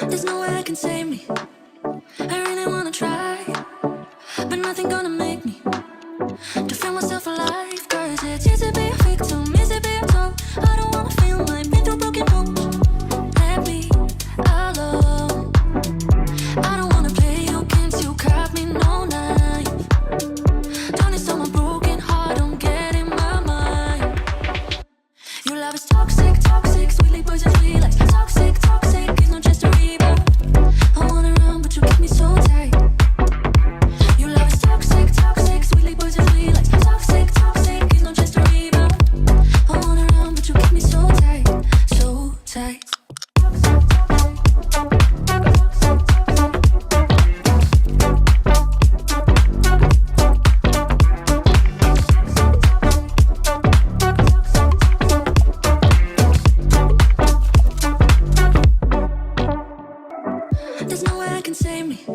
There's no way I can save me. I really wanna try, but nothing gonna make me to feel myself alive. Cause it's easy to be a victim, easy to be a top. I don't wanna feel mine, been through broken homes. Let me alone. I don't wanna play your games, you caught me no knife. Don't need someone broken heart, don't get in my mind. Your love is toxic, toxic, sweetly poison, sweet like toxic, toxic. It's not just a rebound. I wanna run, but you keep me so tight. Your love is toxic, toxic, sweetly poison, sweet like toxic, toxic. It's not just a rebound. I wanna run, but you keep me so tight, so tight. There's no way I can save me.